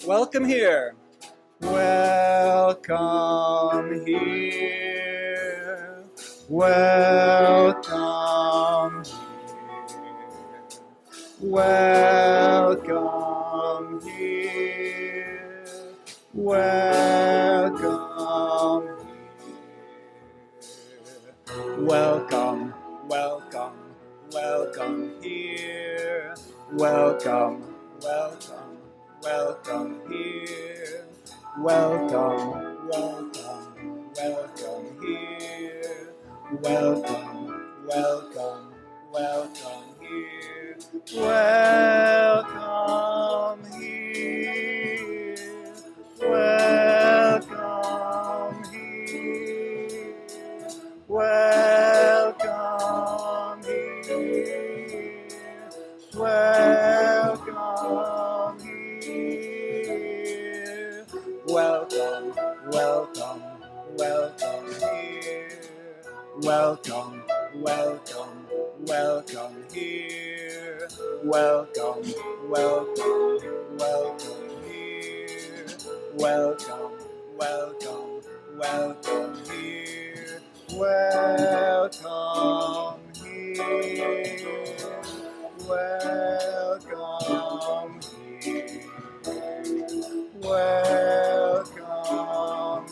Welcome here. Welcome here. Welcome here. Welcome here. Welcome here. Welcome, welcome, welcome here. Welcome, welcome, welcome here. Welcome, welcome, welcome here. Welcome, welcome, welcome here. Welcome here. Welcome here. Welcome here. Welcome here. Welcome, welcome, welcome here. Welcome, welcome, welcome here. Welcome, welcome, welcome here. Welcome, welcome, welcome here. Welcome here. Welcome here. Welcome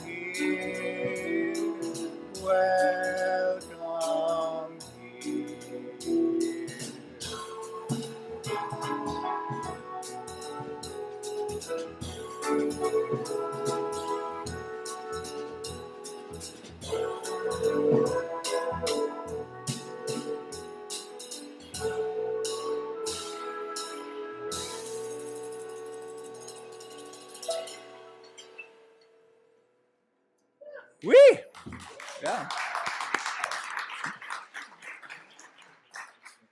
here. Welcome here. Whee! Yeah.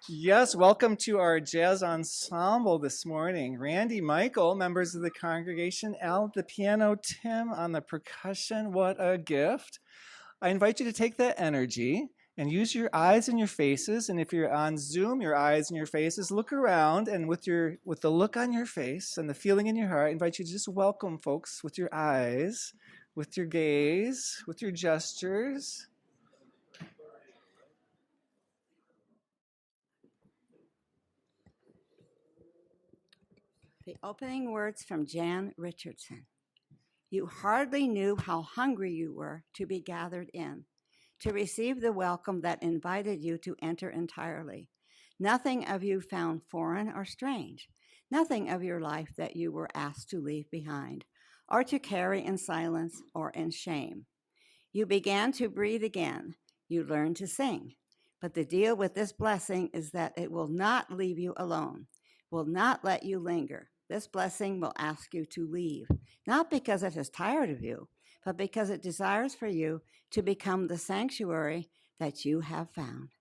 Yes, welcome to our jazz ensemble this morning. Randy, Michael, members of the congregation, Al at the piano, Tim on the percussion. What a gift. I invite you to take that energy and use your eyes and your faces. And if you're on Zoom, your eyes and your faces, look around, and with the look on your face and the feeling in your heart, I invite you to just welcome folks with your eyes, with your gaze, with your gestures. The opening words from Jan Richardson. You hardly knew how hungry you were to be gathered in, to receive the welcome that invited you to enter entirely. Nothing of you found foreign or strange, nothing of your life that you were asked to leave behind, or to carry in silence or in shame. You began to breathe again. You learned to sing. But the deal with this blessing is that it will not leave you alone, will not let you linger. This blessing will ask you to leave, not because it is tired of you, but because it desires for you to become the sanctuary that you have found.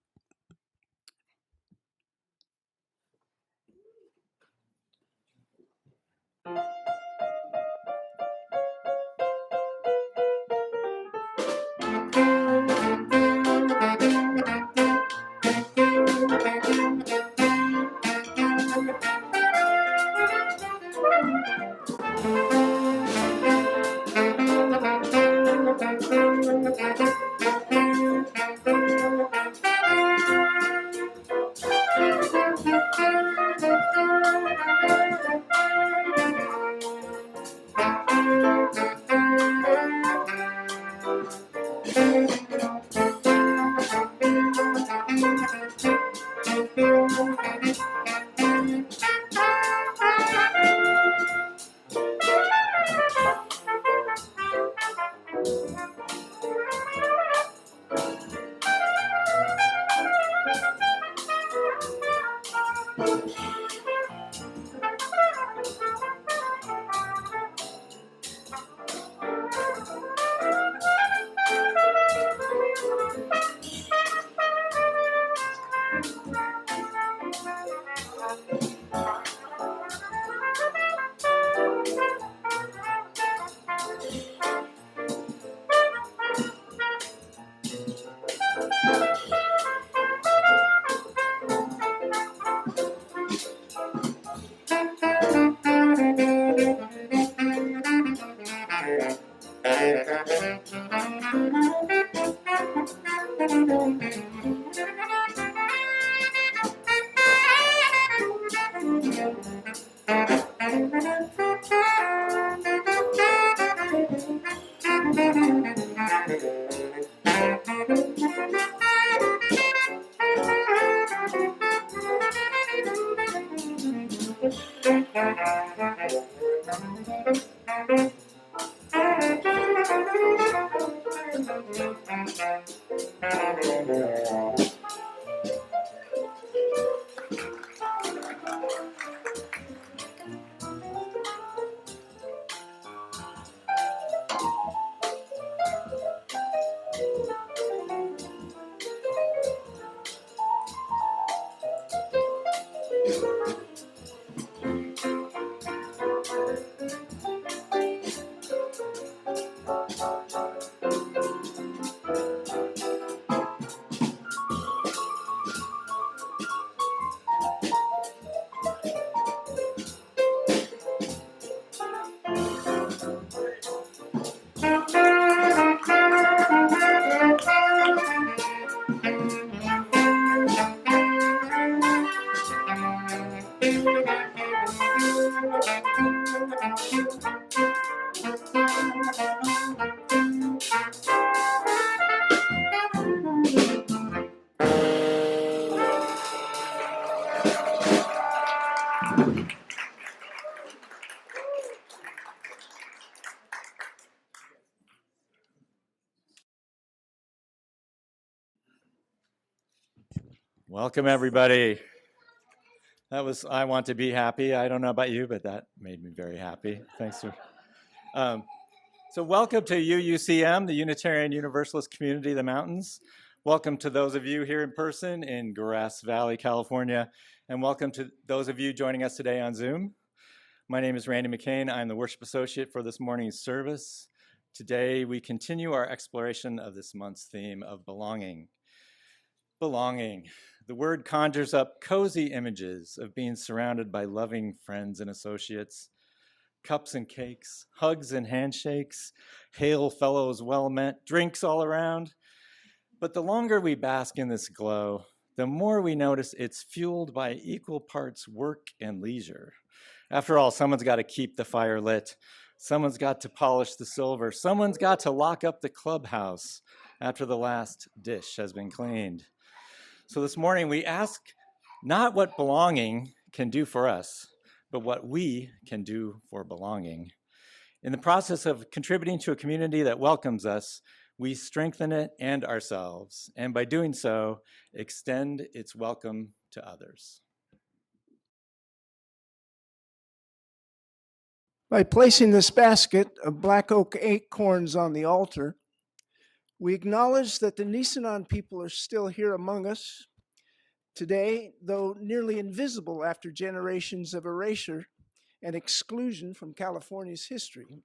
Welcome, everybody. That was I Want to Be Happy. I don't know about you, but that made me very happy. Thanks for. So welcome to UUCM, the Unitarian Universalist Community of the Mountains. Welcome to those of you here in person in Grass Valley, California, and welcome to those of you joining us today on Zoom. My name is Randy McCain. I'm the worship associate for this morning's service. Today, we continue our exploration of this month's theme of belonging. Belonging. The word conjures up cozy images of being surrounded by loving friends and associates, cups and cakes, hugs and handshakes, hail fellows well met, drinks all around. But the longer we bask in this glow, the more we notice it's fueled by equal parts work and leisure. After all, someone's got to keep the fire lit. Someone's got to polish the silver. Someone's got to lock up the clubhouse after the last dish has been cleaned. So this morning we ask not what belonging can do for us, but what we can do for belonging. In the process of contributing to a community that welcomes us, we strengthen it and ourselves, and by doing so, extend its welcome to others. By placing this basket of black oak acorns on the altar, we acknowledge that the Nisenan people are still here among us today, though nearly invisible after generations of erasure and exclusion from California's history.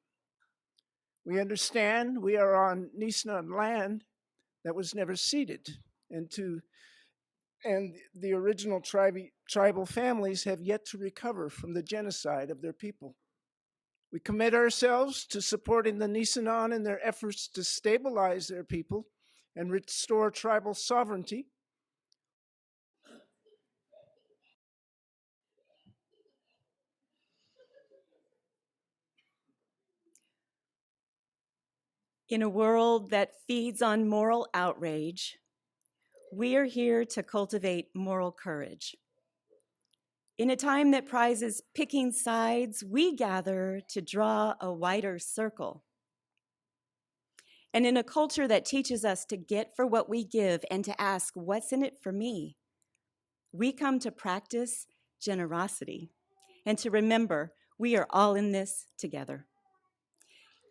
We understand we are on Nisenan land that was never ceded, and the original tribal families have yet to recover from the genocide of their people. We commit ourselves to supporting the Nisenan in their efforts to stabilize their people and restore tribal sovereignty. In a world that feeds on moral outrage, we are here to cultivate moral courage. In a time that prizes picking sides, we gather to draw a wider circle. And in a culture that teaches us to get for what we give and to ask, what's in it for me? We come to practice generosity and to remember we are all in this together.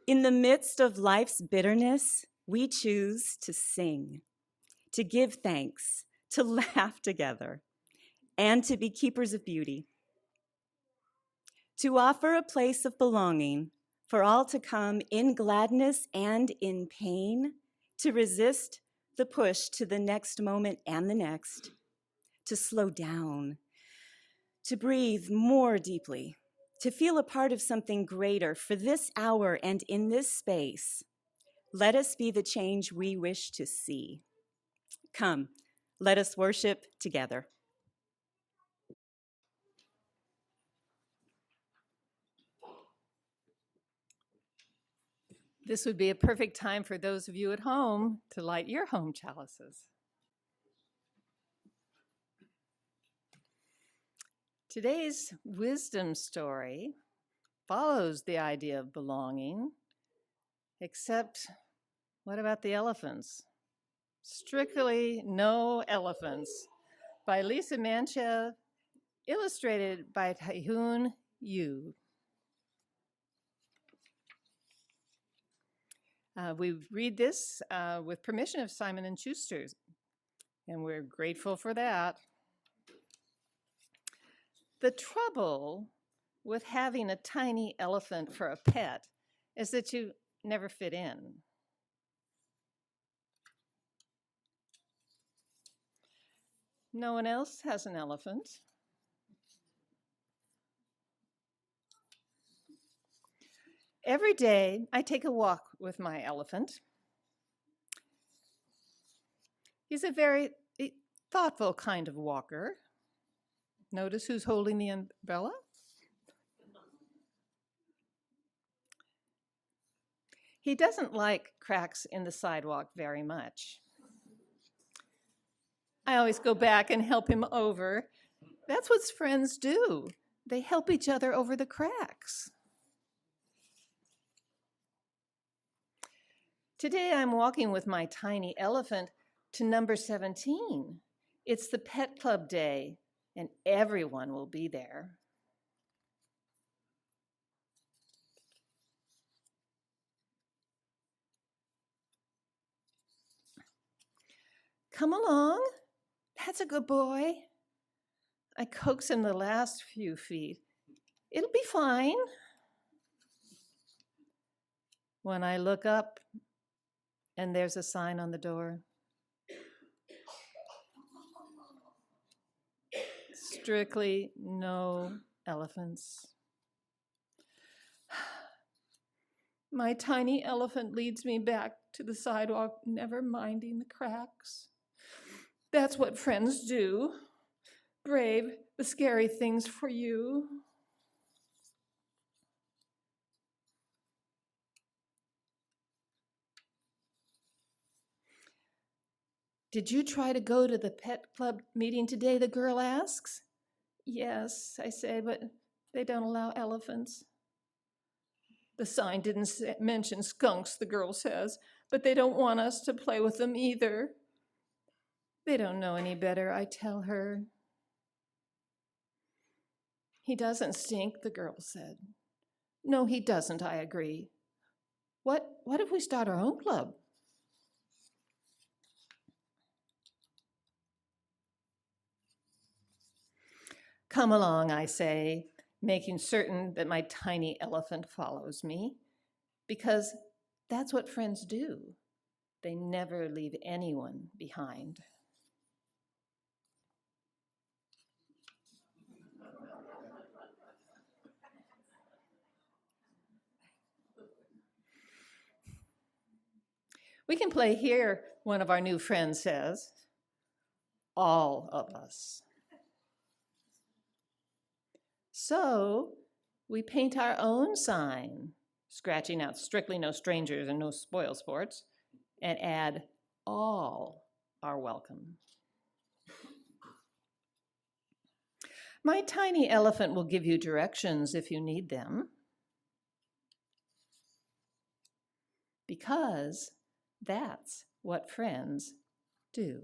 In the midst of life's bitterness, we choose to sing, to give thanks, to laugh together, and to be keepers of beauty. To offer a place of belonging for all to come in gladness and in pain, to resist the push to the next moment and the next, to slow down, to breathe more deeply, to feel a part of something greater for this hour and in this space. Let us be the change we wish to see. Come, let us worship together. This would be a perfect time for those of you at home to light your home chalices. Today's wisdom story follows the idea of belonging, except what about the elephants? Strictly No Elephants by Lisa Manchev, illustrated by Taehoon Yu. We read this with permission of Simon & Schuster's, and we're grateful for that. The trouble with having a tiny elephant for a pet is that you never fit in. No one else has an elephant. Every day, I take a walk with my elephant. He's a very thoughtful kind of walker. Notice who's holding the umbrella? He doesn't like cracks in the sidewalk very much. I always go back and help him over. That's what friends do. They help each other over the cracks. Today I'm walking with my tiny elephant to number 17. It's the pet club day, and everyone will be there. Come along. That's a good boy. I coax him the last few feet. It'll be fine. When I look up, and there's a sign on the door. Strictly No Elephants. My tiny elephant leads me back to the sidewalk, never minding the cracks. That's what friends do. Brave the scary things for you. Did you try to go to the pet club meeting today, the girl asks. Yes, I say, but they don't allow elephants. The sign didn't mention skunks, the girl says, but they don't want us to play with them either. They don't know any better, I tell her. He doesn't stink, the girl said. No, he doesn't, I agree. What if we start our own club? Come along, I say, making certain that my tiny elephant follows me, because that's what friends do. They never leave anyone behind. We can play here, one of our new friends says. All of us. So we paint our own sign, scratching out strictly no strangers and no spoil sports, and add all are welcome. My tiny elephant will give you directions if you need them, because that's what friends do.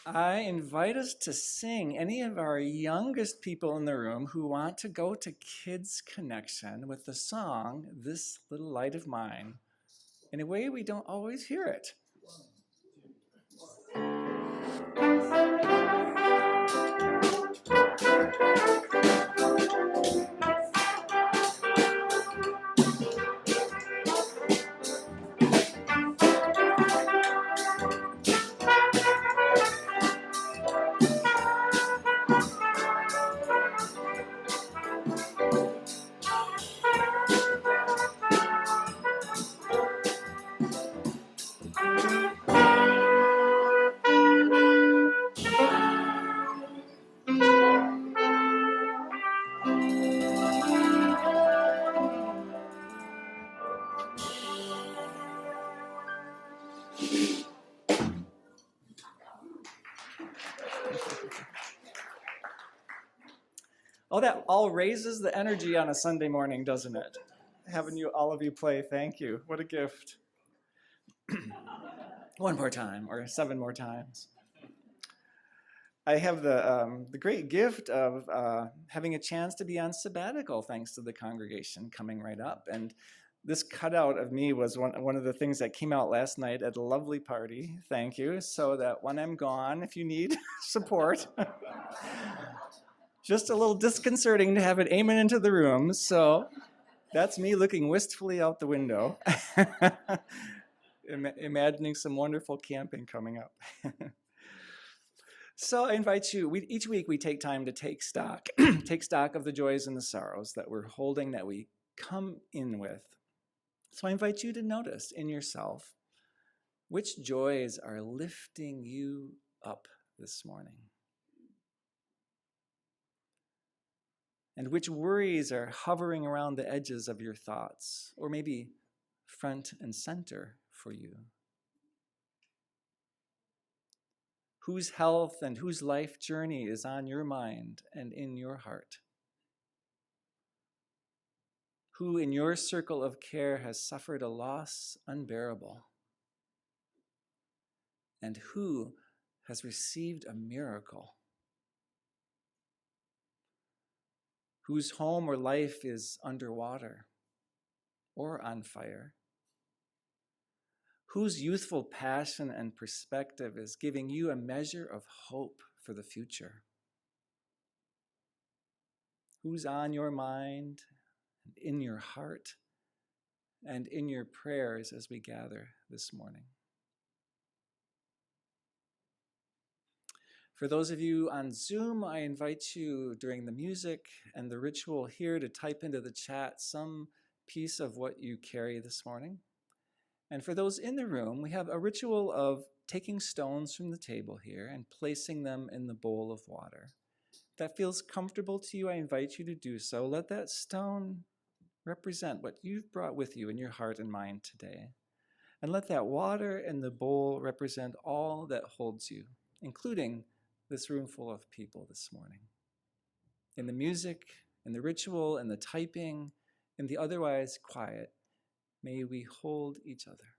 I invite us to sing any of our youngest people in the room who want to go to Kids Connection with the song, This Little Light of Mine, in a way we don't always hear it. Oh, that all raises the energy on a Sunday morning, doesn't it? Having you, all of you play, thank you. What a gift. One more time, or 7 more times. I have the great gift of having a chance to be on sabbatical, thanks to the congregation coming right up. And this cutout of me was one of the things that came out last night at a lovely party, thank you, so that when I'm gone, if you need support, just a little disconcerting to have it aiming into the room, so that's me looking wistfully out the window, imagining some wonderful camping coming up. So I invite you, each week we take time to take stock, take stock of the joys and the sorrows that we're holding, that we come in with. So I invite you to notice in yourself, which joys are lifting you up this morning? And which worries are hovering around the edges of your thoughts, or maybe front and center for you? Whose health and whose life journey is on your mind and in your heart? Who in your circle of care has suffered a loss unbearable? And who has received a miracle? Whose home or life is underwater or on fire? Whose youthful passion and perspective is giving you a measure of hope for the future? Who's on your mind, and in your heart, and in your prayers as we gather this morning? For those of you on Zoom, I invite you during the music and the ritual here to type into the chat some piece of what you carry this morning. And for those in the room, we have a ritual of taking stones from the table here and placing them in the bowl of water. If that feels comfortable to you, I invite you to do so. Let that stone represent what you've brought with you in your heart and mind today. And let that water in the bowl represent all that holds you, including this room full of people this morning. In the music, in the ritual, in the typing, in the otherwise quiet, may we hold each other.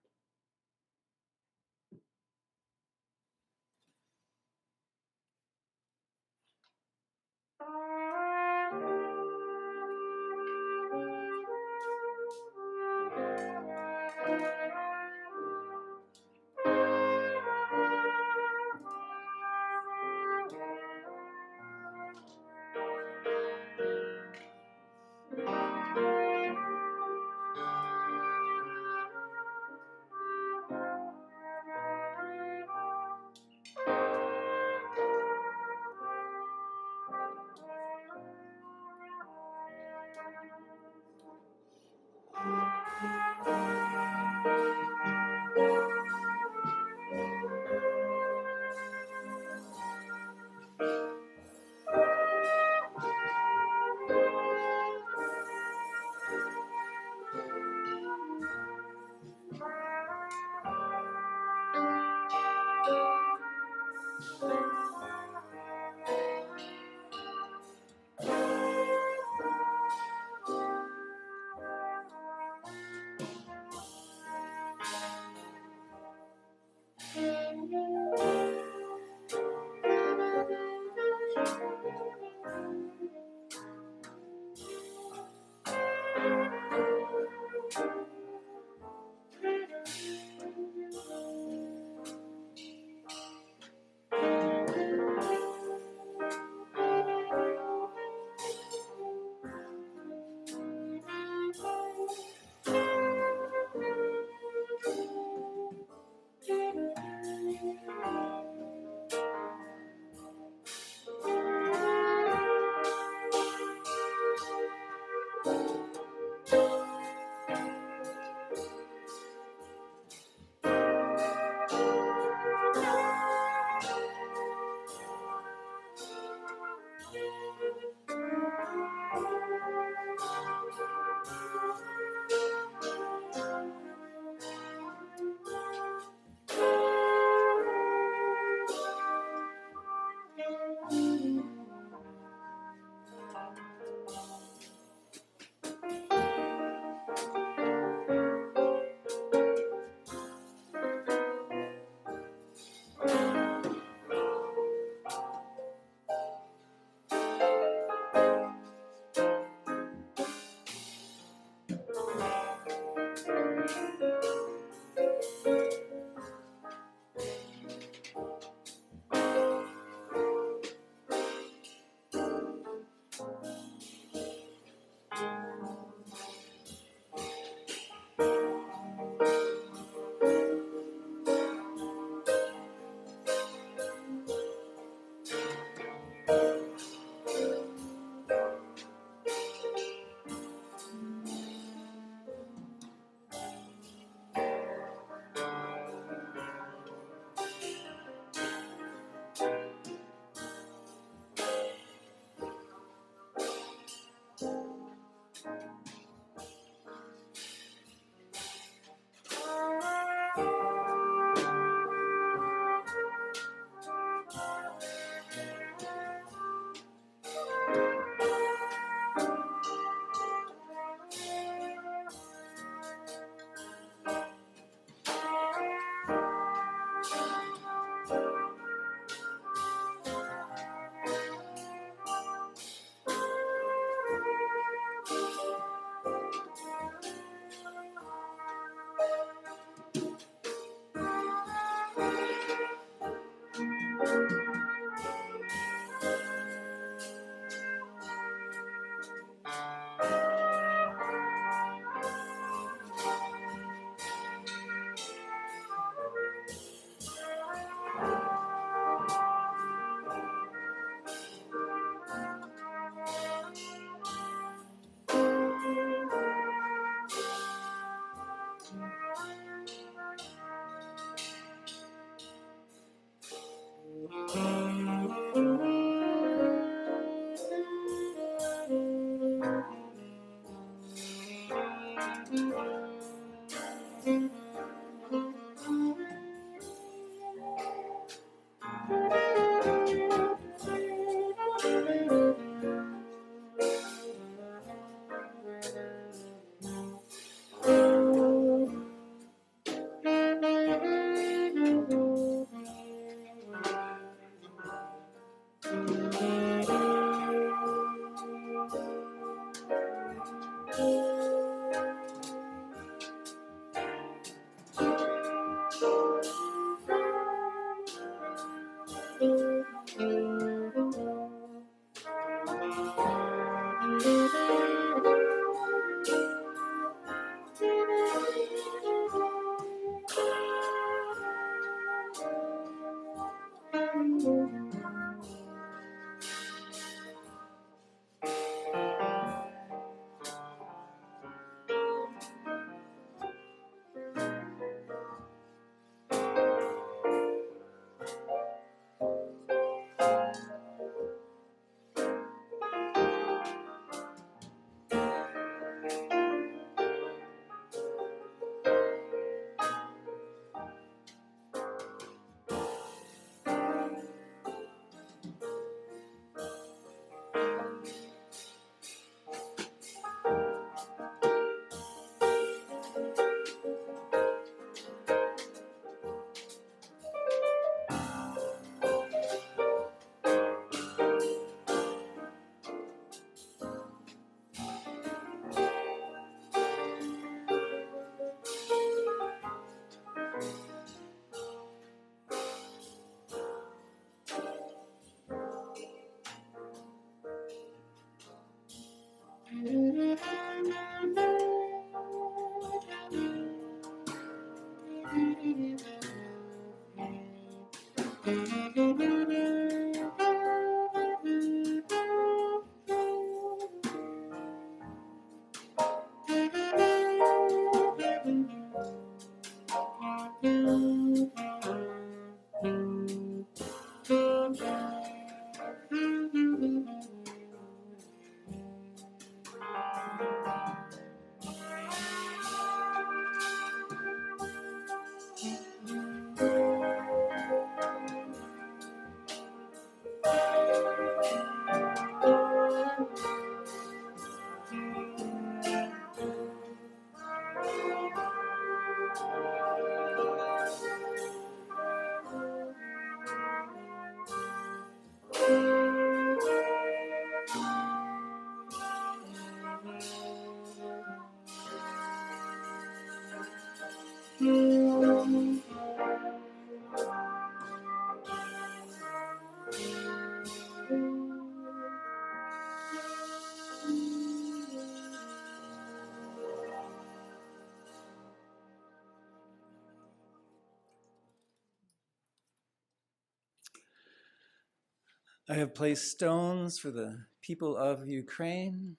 I have placed stones for the people of Ukraine,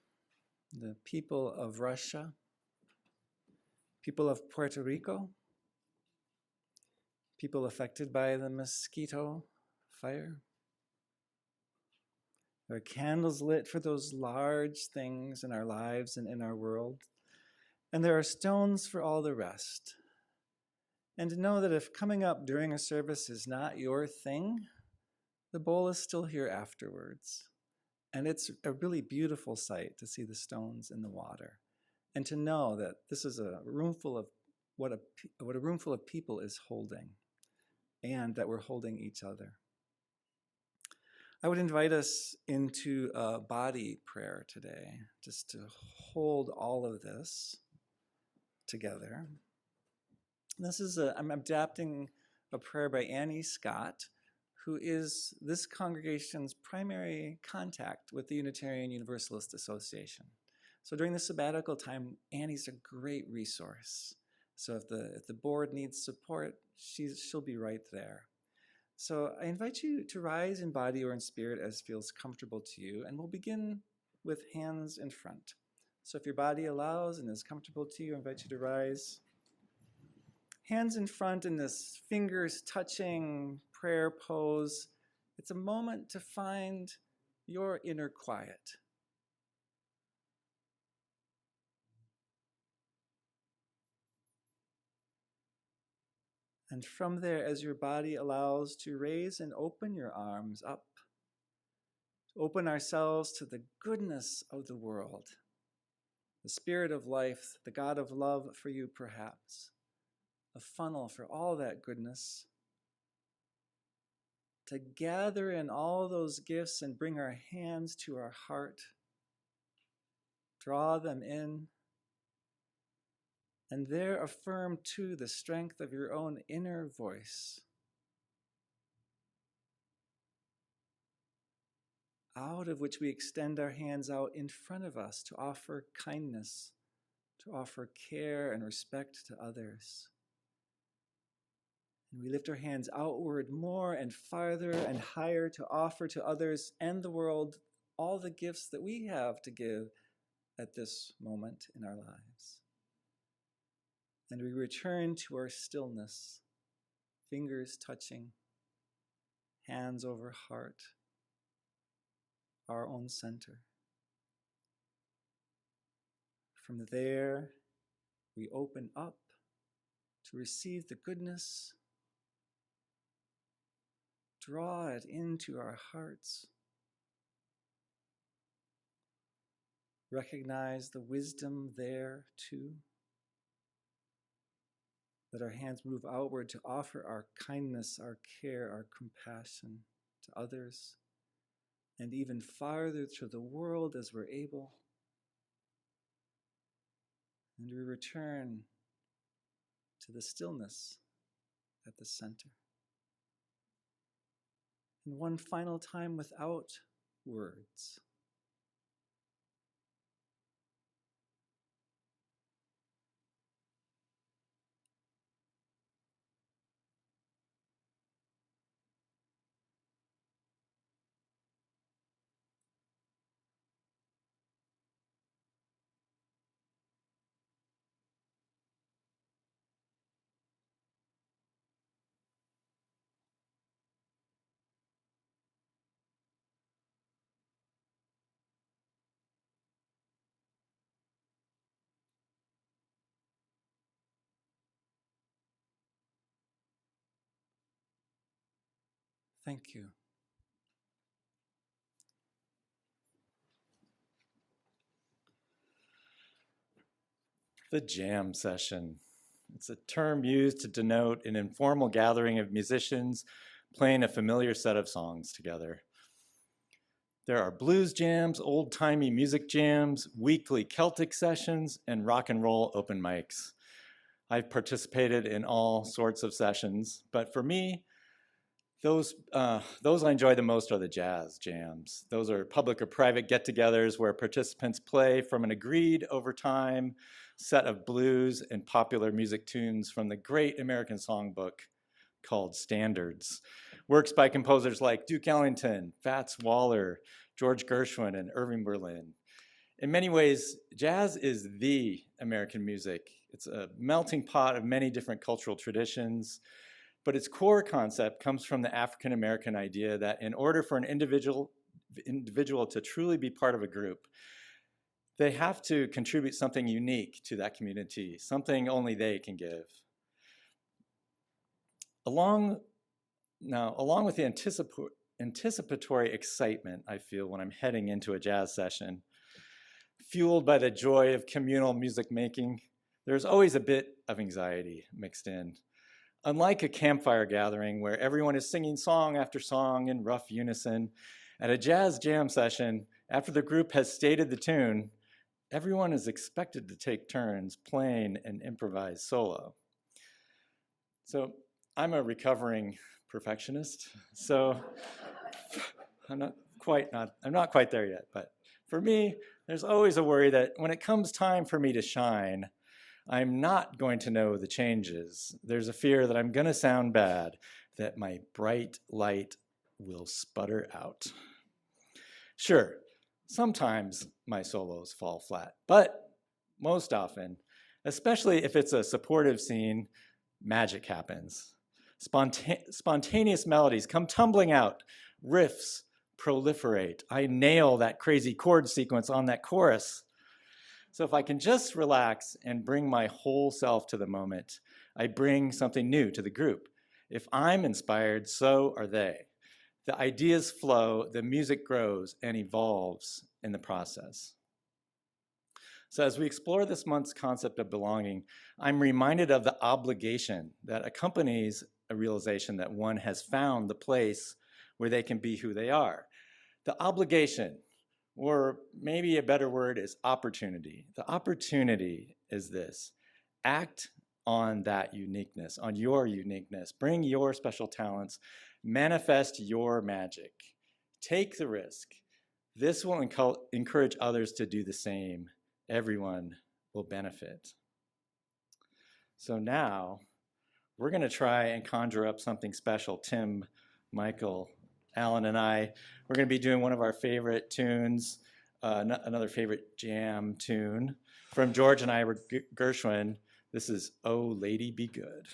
the people of Russia, people of Puerto Rico, people affected by the mosquito fire, There are candles lit for those large things in our lives and in our world. And there are stones for all the rest. And to know that if coming up during a service is not your thing, the bowl is still here afterwards. And it's a really beautiful sight to see the stones in the water. And to know that this is a room full of what a room full of people is holding, and that we're holding each other. I would invite us into a body prayer today, just to hold all of this together. I'm adapting a prayer by Annie Scott, who is this congregation's primary contact with the Unitarian Universalist Association. So during the sabbatical time, Annie's a great resource. So if the board needs support, she'll be right there. So I invite you to rise in body or in spirit as feels comfortable to you, and we'll begin with hands in front. So if your body allows and is comfortable to you, I invite you to rise. Hands in front in this fingers touching prayer pose. It's a moment to find your inner quiet. And from there, as your body allows, to raise and open your arms up. To open ourselves to the goodness of the world, the spirit of life, the God of love for you perhaps, a funnel for all that goodness. To gather in all those gifts and bring our hands to our heart, draw them in, and there affirm too the strength of your own inner voice. Out of which we extend our hands out in front of us to offer kindness, to offer care and respect to others. And we lift our hands outward more and farther and higher to offer to others and the world all the gifts that we have to give at this moment in our lives. And we return to our stillness, fingers touching, hands over heart, our own center. From there, we open up to receive the goodness, draw it into our hearts, recognize the wisdom there too. Let our hands move outward to offer our kindness, our care, our compassion to others, and even farther to the world as we're able. And we return to the stillness at the center. And one final time without words. Thank you. The jam session. It's a term used to denote an informal gathering of musicians playing a familiar set of songs together. There are blues jams, old-timey music jams, weekly Celtic sessions, and rock and roll open mics. I've participated in all sorts of sessions, but for me, those I enjoy the most are the jazz jams. Those are public or private get-togethers where participants play from an agreed over time set of blues and popular music tunes from the great American songbook called Standards. Works by composers like Duke Ellington, Fats Waller, George Gershwin, and Irving Berlin. In many ways, jazz is the American music. It's a melting pot of many different cultural traditions, but its core concept comes from the African American idea that in order for an individual individual to truly be part of a group, they have to contribute something unique to that community, something only they can give. Along with the anticipatory excitement I feel when I'm heading into a jazz session, fueled by the joy of communal music making, there's always a bit of anxiety mixed in. Unlike a campfire gathering where everyone is singing song after song in rough unison, at a jazz jam session, after the group has stated the tune, everyone is expected to take turns playing an improvised solo. So I'm a recovering perfectionist, so I'm not quite there yet, but for me, there's always a worry that when it comes time for me to shine, I'm not going to know the changes. There's a fear that I'm gonna sound bad, that my bright light will sputter out. Sure, sometimes my solos fall flat, but most often, especially if it's a supportive scene, magic happens. Spontaneous melodies come tumbling out, riffs proliferate. I nail that crazy chord sequence on that chorus. So if I can just relax and bring my whole self to the moment, I bring something new to the group. If I'm inspired, so are they. The ideas flow, the music grows and evolves in the process. So as we explore this month's concept of belonging, I'm reminded of the obligation that accompanies a realization that one has found the place where they can be who they are. The obligation, or maybe a better word is opportunity. The opportunity is this: act on that uniqueness, on your uniqueness. Bring your special talents, manifest your magic. Take the risk. This will encourage others to do the same. Everyone will benefit. So now we're going to try and conjure up something special. Tim, Michael, Alan, and I, we're going to be doing one of our favorite tunes, another favorite jam tune from George and Ira Gershwin. This is "Oh Lady Be Good."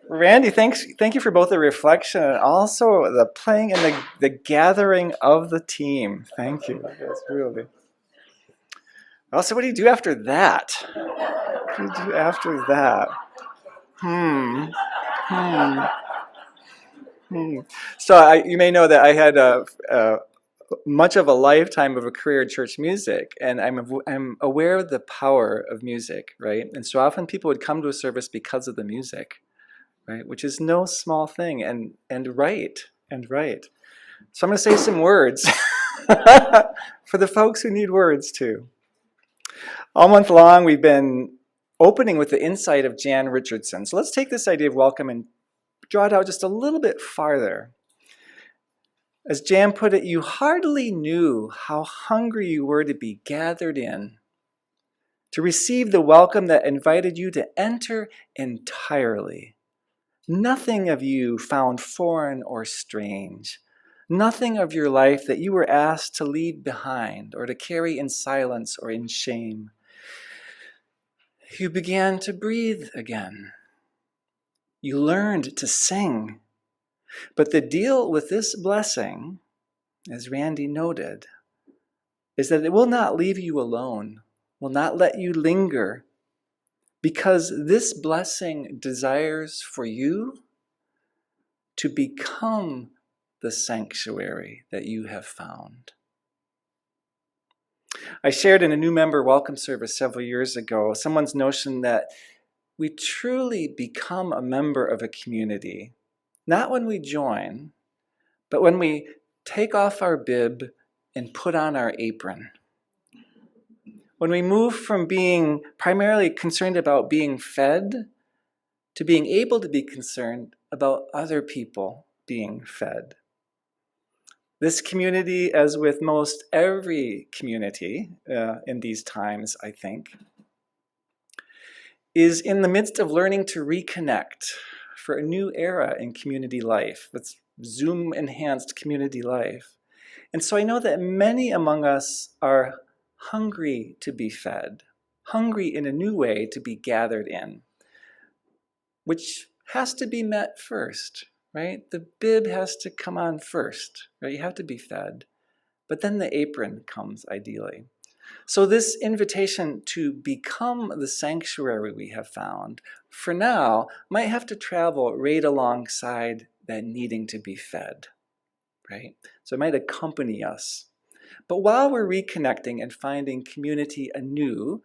Randy, thank you for both the reflection and also the playing and the gathering of the team. Thank you. That's really. Also, what do you do after that? What do you do after that? Hmm. So you may know that I had much of a lifetime of a career in church music, and I'm aware of the power of music, right? And so often people would come to a service because of the music, right? Which is no small thing, and right. So I'm going to say some words for the folks who need words too. All month long, we've been opening with the insight of Jan Richardson. So let's take this idea of welcome and draw it out just a little bit farther. As Jan put it, you hardly knew how hungry you were to be gathered in, to receive the welcome that invited you to enter entirely. Nothing of you found foreign or strange. Nothing of your life that you were asked to leave behind or to carry in silence or in shame. You began to breathe again. You learned to sing. But the deal with this blessing, as Randy noted, is that it will not leave you alone, will not let you linger, because this blessing desires for you to become the sanctuary that you have found. I shared in a new member welcome service several years ago someone's notion that we truly become a member of a community, not when we join, but when we take off our bib and put on our apron. When we move from being primarily concerned about being fed to being able to be concerned about other people being fed. This community, as with most every community in these times, I think, is in the midst of learning to reconnect for a new era in community life. It's Zoom-enhanced community life. And so I know that many among us are hungry to be fed, hungry in a new way to be gathered in, which has to be met first, right? The bib has to come on first, right? You have to be fed. But then the apron comes ideally. So this invitation to become the sanctuary we have found, for now, might have to travel right alongside that needing to be fed, right? So it might accompany us. But while we're reconnecting and finding community anew,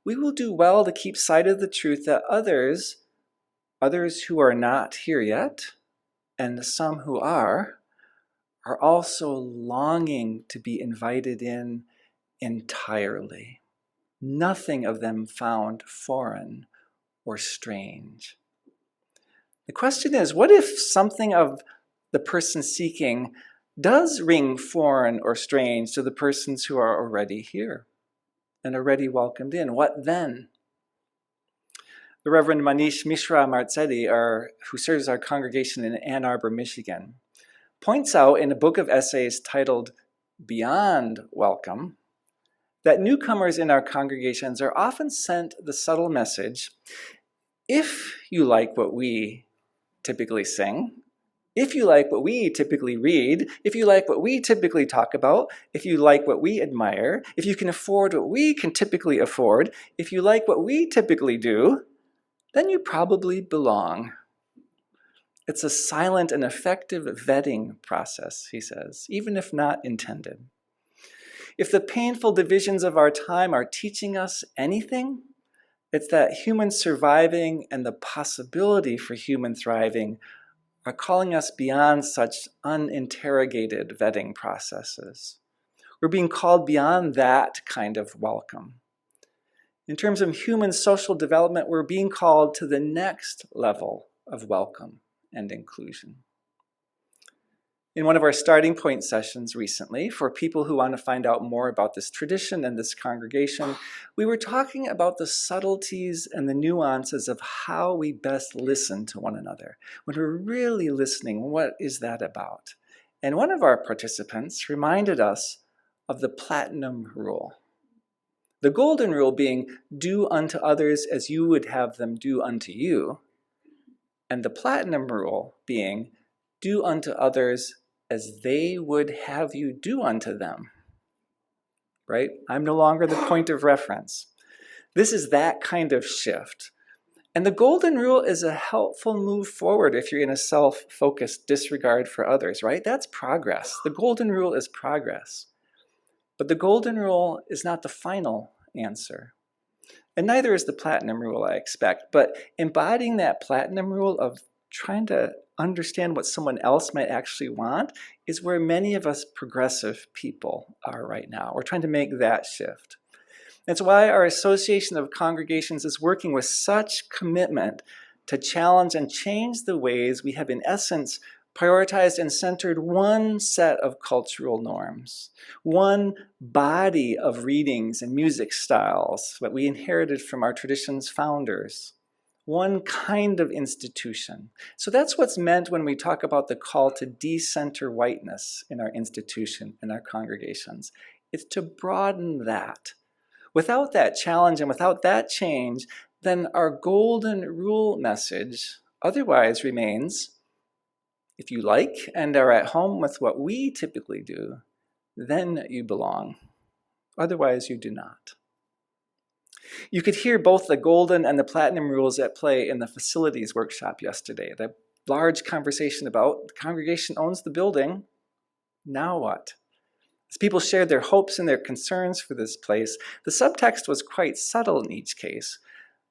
we will do well to keep sight of the truth that others who are not here yet, and some who are also longing to be invited in entirely. Nothing of them found foreign or strange. The question is, what if something of the person seeking does ring foreign or strange to the persons who are already here and already welcomed in? What then? The Reverend Manish Mishra Marzetti, who serves our congregation in Ann Arbor, Michigan, points out in a book of essays titled Beyond Welcome that newcomers in our congregations are often sent the subtle message, if you like what we typically sing, if you like what we typically read, if you like what we typically talk about, if you like what we admire, if you can afford what we can typically afford, if you like what we typically do, then you probably belong. It's a silent and effective vetting process, he says, even if not intended. If the painful divisions of our time are teaching us anything, It's that human surviving and the possibility for human thriving are calling us beyond such uninterrogated vetting processes. We're being called beyond that kind of welcome. In terms of human social development, we're being called to the next level of welcome and inclusion. In one of our starting point sessions recently, for people who want to find out more about this tradition and this congregation, we were talking about the subtleties and the nuances of how we best listen to one another. When we're really listening, what is that about? And one of our participants reminded us of the platinum rule. The golden rule being, do unto others as you would have them do unto you. And the platinum rule being, do unto others as they would have you do unto them. Right? I'm no longer the point of reference. This is that kind of shift. And the golden rule is a helpful move forward if you're in a self-focused disregard for others, right? That's progress. The golden rule is progress. But the golden rule is not the final answer. And neither is the platinum rule, I expect. But embodying that platinum rule of trying to understand what someone else might actually want is where many of us progressive people are right now. We're trying to make that shift. That's why our Association of Congregations is working with such commitment to challenge and change the ways we have, in essence, prioritized and centered one set of cultural norms, one body of readings and music styles that we inherited from our tradition's founders, one kind of institution. So that's what's meant when we talk about the call to decenter whiteness in our institution, in our congregations. It's to broaden that. Without that challenge and without that change, then our golden rule message otherwise remains, if you like and are at home with what we typically do, then you belong. Otherwise, you do not. You could hear both the golden and the platinum rules at play in the facilities workshop yesterday. The large conversation about the congregation owns the building. Now what? As people shared their hopes and their concerns for this place, the subtext was quite subtle in each case,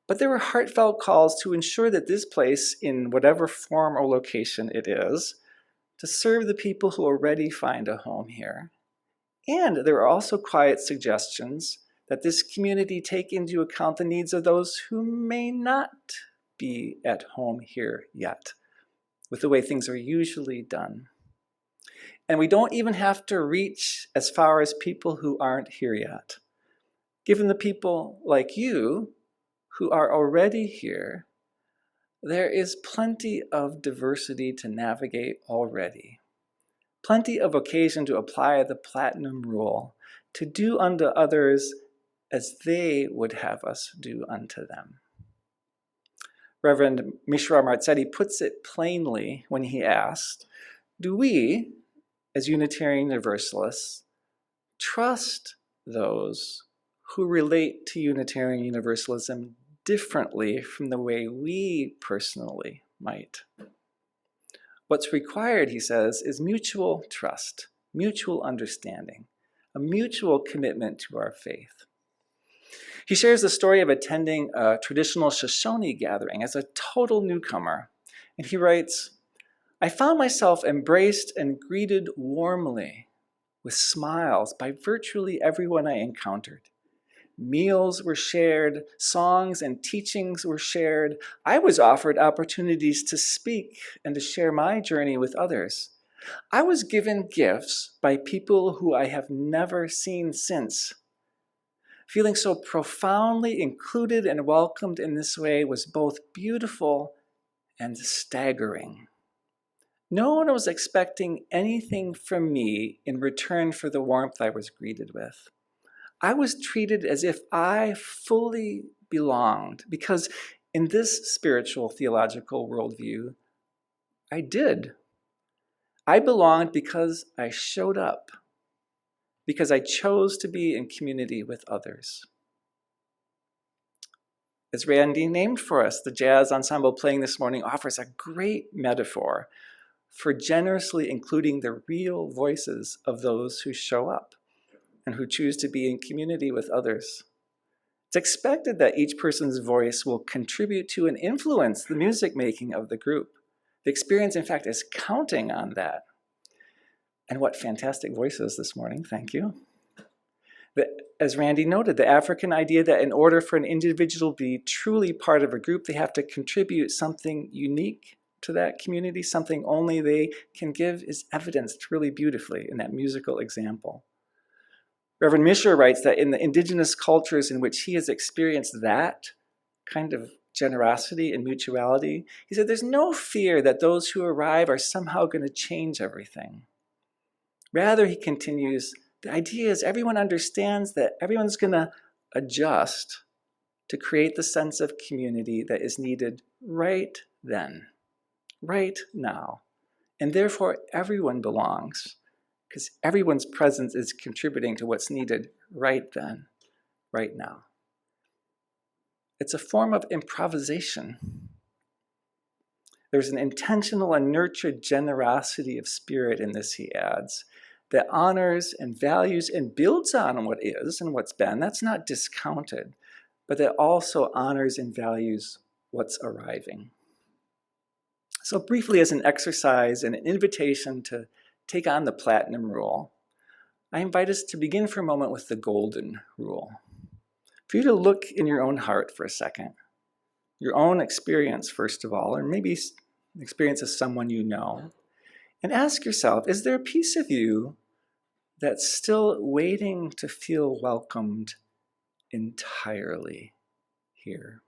but there were heartfelt calls to ensure that this place, in whatever form or location it is, to serve the people who already find a home here. And there were also quiet suggestions that this community take into account the needs of those who may not be at home here yet, with the way things are usually done. And we don't even have to reach as far as people who aren't here yet. Given the people like you who are already here, there is plenty of diversity to navigate already. Plenty of occasion to apply the platinum rule, to do unto others as they would have us do unto them. Reverend Mishra Marzetti puts it plainly when he asked, do we, as Unitarian Universalists, trust those who relate to Unitarian Universalism differently from the way we personally might? What's required, he says, is mutual trust, mutual understanding, a mutual commitment to our faith. He shares the story of attending a traditional Shoshone gathering as a total newcomer. And he writes, I found myself embraced and greeted warmly with smiles by virtually everyone I encountered. Meals were shared, songs and teachings were shared. I was offered opportunities to speak and to share my journey with others. I was given gifts by people who I have never seen since. Feeling so profoundly included and welcomed in this way was both beautiful and staggering. No one was expecting anything from me in return for the warmth I was greeted with. I was treated as if I fully belonged, because in this spiritual theological worldview, I did. I belonged because I showed up, because I chose to be in community with others. As Randy named for us, the jazz ensemble playing this morning offers a great metaphor for generously including the real voices of those who show up and who choose to be in community with others. It's expected that each person's voice will contribute to and influence the music making of the group. The experience, in fact, is counting on that. And what fantastic voices this morning, thank you. As Randy noted, the African idea that in order for an individual to be truly part of a group, they have to contribute something unique to that community, something only they can give, is evidenced really beautifully in that musical example. Reverend Mishra writes that in the indigenous cultures in which he has experienced that kind of generosity and mutuality, he said there's no fear that those who arrive are somehow going to change everything. Rather, he continues, the idea is everyone understands that everyone's going to adjust to create the sense of community that is needed right then, right now. And therefore, everyone belongs, because everyone's presence is contributing to what's needed right then, right now. It's a form of improvisation. There's an intentional and nurtured generosity of spirit in this, he adds, that honors and values and builds on what is and what's been. That's not discounted, but that also honors and values what's arriving. So briefly, as an exercise and an invitation to take on the platinum rule, I invite us to begin for a moment with the golden rule. For you to look in your own heart for a second, your own experience first of all, or maybe experience of someone you know, and ask yourself, is there a piece of you that's still waiting to feel welcomed entirely here?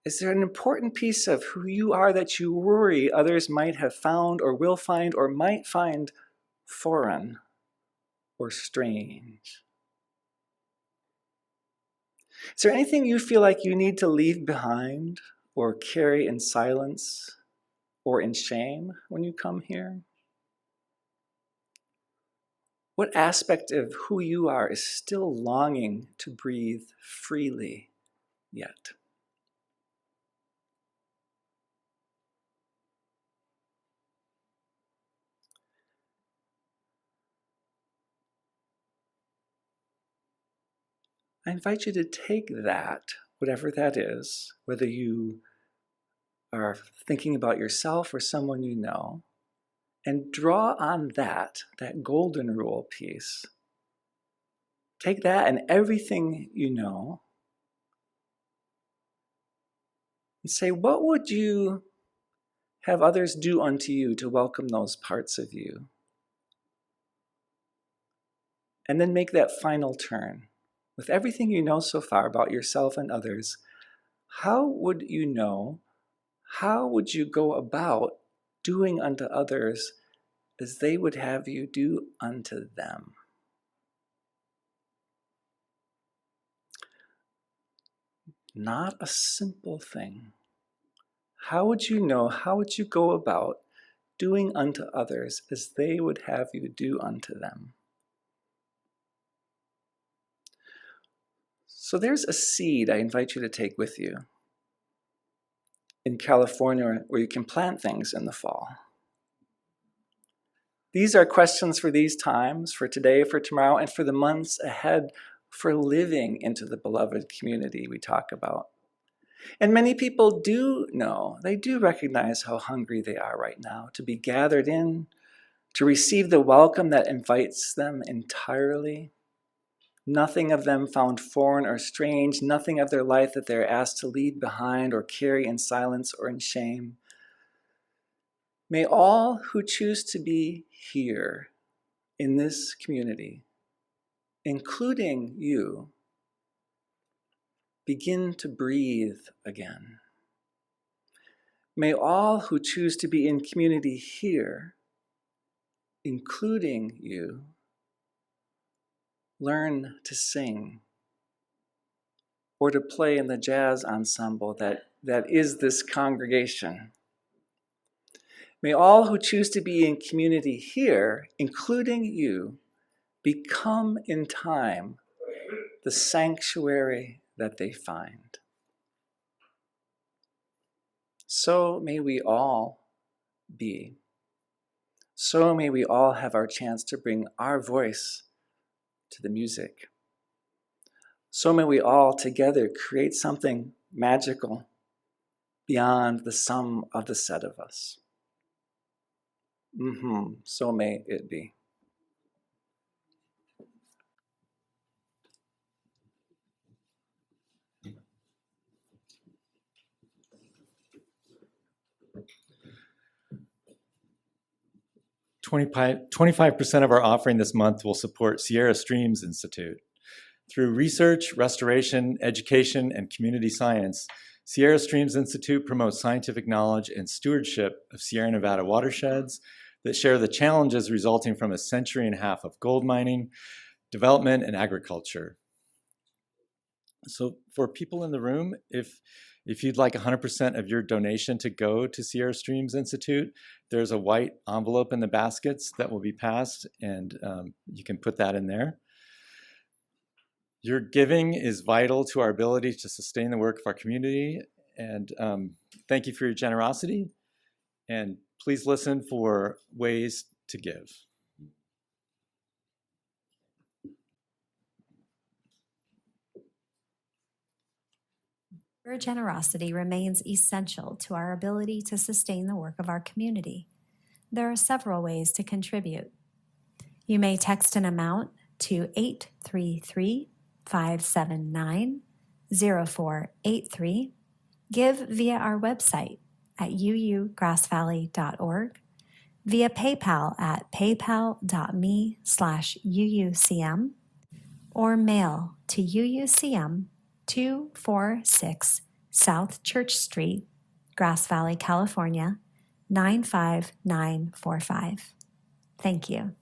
Is there an important piece of who you are that you worry others might have found or will find or might find foreign or strange? Is there anything you feel like you need to leave behind or carry in silence or in shame when you come here? What aspect of who you are is still longing to breathe freely yet? I invite you to take that, whatever that is, whether you are thinking about yourself or someone you know, and draw on that golden rule piece. Take that and everything you know, and say, what would you have others do unto you to welcome those parts of you? And then make that final turn. With everything you know so far about yourself and others, how would you know, how would you go about doing unto others as they would have you do unto them? Not a simple thing. How would you know, how would you go about doing unto others as they would have you do unto them? So there's a seed I invite you to take with you in California where you can plant things in the fall. These are questions for these times, for today, for tomorrow, and for the months ahead, for living into the beloved community we talk about. And many people do know, they do recognize how hungry they are right now to be gathered in, to receive the welcome that invites them entirely. Nothing of them found foreign or strange, nothing of their life that they're asked to leave behind or carry in silence or in shame. May all who choose to be here in this community, including you, begin to breathe again. May all who choose to be in community here, including you, learn to sing or to play in the jazz ensemble that is this congregation. May all who choose to be in community here, including you, become in time the sanctuary that they find. So may we all be. So may we all have our chance to bring our voice to the music. So may we all together create something magical beyond the sum of the set of us. So may it be. Twenty-five percent of our offering this month will support Sierra Streams Institute. Through research, restoration, education, and community science, Sierra Streams Institute promotes scientific knowledge and stewardship of Sierra Nevada watersheds that share the challenges resulting from a century and a half of gold mining, development, and agriculture. So for people in the room, if you'd like 100% of your donation to go to Sierra Streams Institute, there's a white envelope in the baskets that will be passed, and you can put that in there. Your giving is vital to our ability to sustain the work of our community, and thank you for your generosity, and please listen for ways to give. Your generosity remains essential to our ability to sustain the work of our community. There are several ways to contribute. You may text an amount to 833-579-0483, give via our website at uugrassvalley.org, via PayPal at paypal.me/UUCM, or mail to UUCM 246 South Church Street, Grass Valley, California, 95945. Thank you.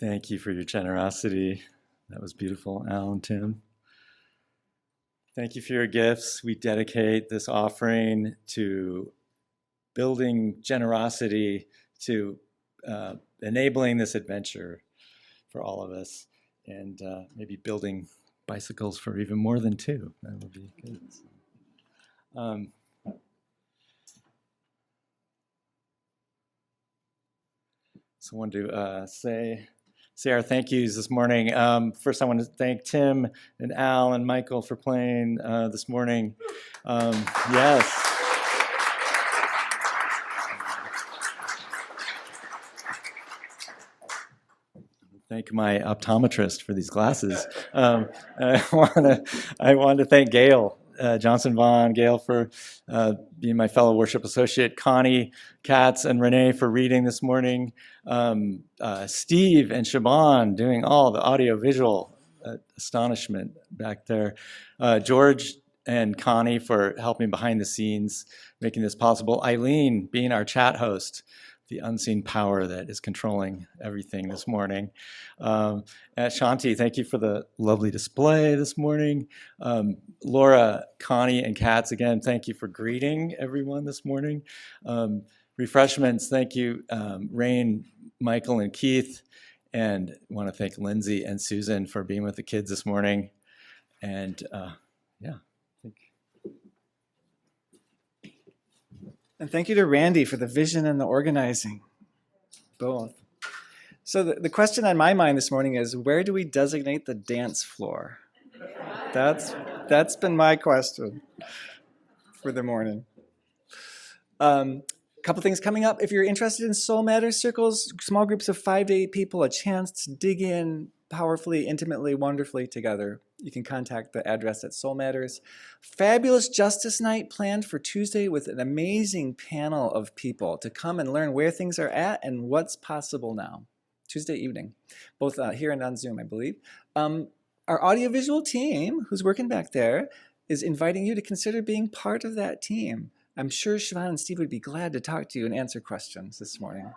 Thank you for your generosity. That was beautiful, Al and Tim. Thank you for your gifts. We dedicate this offering to building generosity, to enabling this adventure. for all of us, and maybe building bicycles for even more than two. That would be good. So I wanted to say our thank yous this morning. First, I want to thank Tim and Al and Michael for playing this morning. Yes. Thank my optometrist for these glasses. I want to thank Gail Johnson Vaughn, Gail for being my fellow worship associate, Connie Katz and Renee for reading this morning, Steve and Shaban doing all the audio-visual astonishment back there, George and Connie for helping behind the scenes, making this possible, Eileen being our chat host, the unseen power that is controlling everything this morning. Shanti, thank you for the lovely display this morning. Laura, Connie, and Katz, again, thank you for greeting everyone this morning. Refreshments, thank you, Rain, Michael, and Keith. And I want to thank Lindsay and Susan for being with the kids this morning. And yeah. And thank you to Randy for the vision and the organizing, both. So the question on my mind this morning is, where do we designate the dance floor? That's been my question for the morning. Couple things coming up. If you're interested in Soul Matters circles, small groups of 5 to 8 people, a chance to dig in powerfully, intimately, wonderfully together. You can contact the address at Soul Matters. Fabulous Justice Night planned for Tuesday with an amazing panel of people to come and learn where things are at and what's possible now. Tuesday evening, both here and on Zoom, I believe. Our audiovisual team, who's working back there, is inviting you to consider being part of that team. I'm sure Siobhan and Steve would be glad to talk to you and answer questions this morning.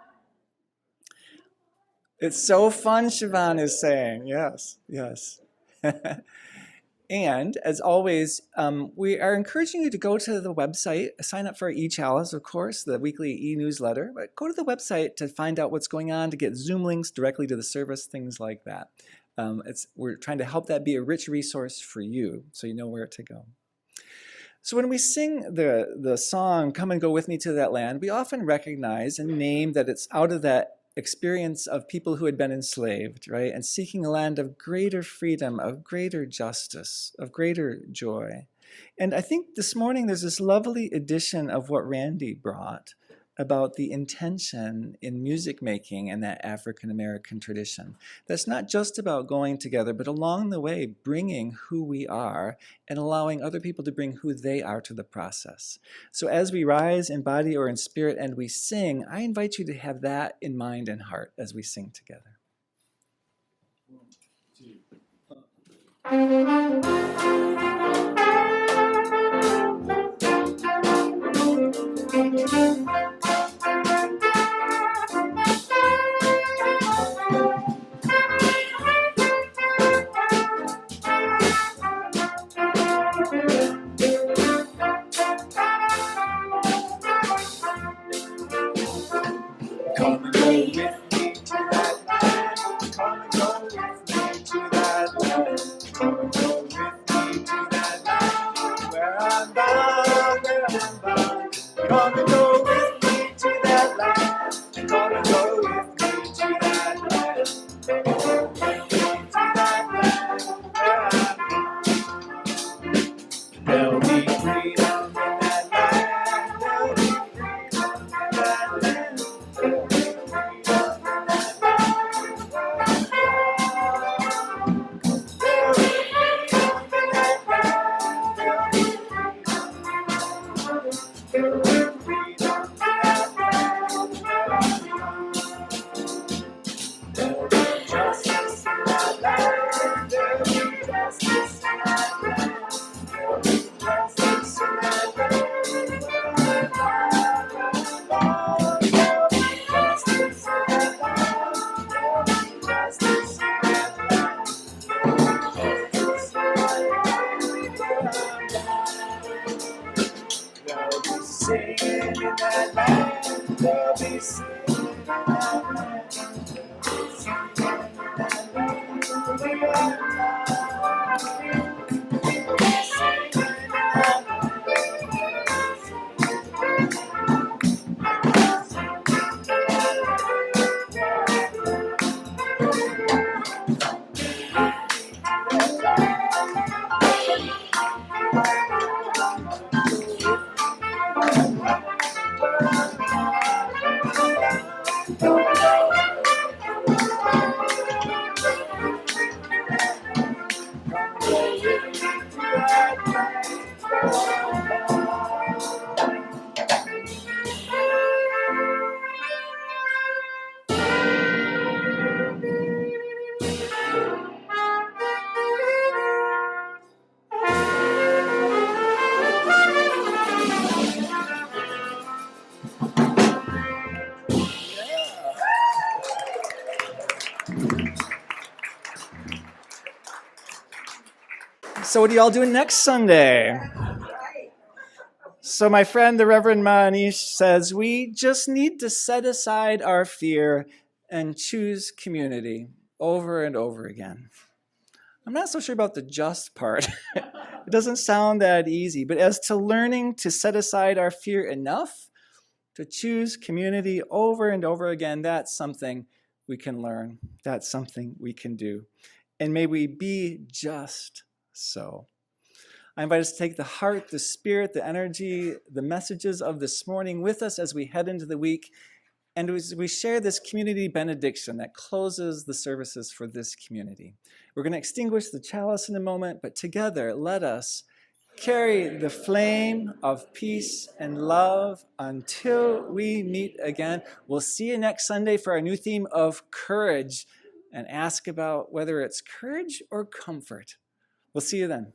It's so fun, Siobhan is saying. Yes, yes. And as always, we are encouraging you to go to the website, sign up for eChalice, of course, the weekly e-newsletter, but go to the website to find out what's going on, to get Zoom links directly to the service, things like that. We're trying to help that be a rich resource for you, so you know where to go. So when we sing the song, Come and Go With Me to That Land, we often recognize and name that it's out of that experience of people who had been enslaved, right? And seeking a land of greater freedom, of greater justice, of greater joy. And I think this morning there's this lovely addition of what Randy brought about the intention in music making and that African-American tradition. That's not just about going together, but along the way, bringing who we are and allowing other people to bring who they are to the process. So as we rise in body or in spirit and we sing, I invite you to have that in mind and heart as we sing together. 1, 2, 3. Come and go with me to that land. Come and go with me to that land. Come and go with me to that land. Where I'm bound, where I'm bound. Come and go with me to that land. Come and go with me to that land. Come and go with me to that land. Where I'm bound. There'll be freedom in that land. There'll be freedom in that land. They'll be singing in that land. So what are y'all doing next Sunday? So my friend, the Reverend Manish, says we just need to set aside our fear and choose community over and over again. I'm not so sure about the just part. It doesn't sound that easy, but as to learning to set aside our fear enough to choose community over and over again, that's something we can learn. That's something we can do. And may we be just so. I invite us to take the heart, the spirit, the energy, the messages of this morning with us as we head into the week. And as we share this community benediction that closes the services for this community. We're going to extinguish the chalice in a moment, but together let us carry the flame of peace and love until we meet again. We'll see you next Sunday for our new theme of courage and ask about whether it's courage or comfort. We'll see you then.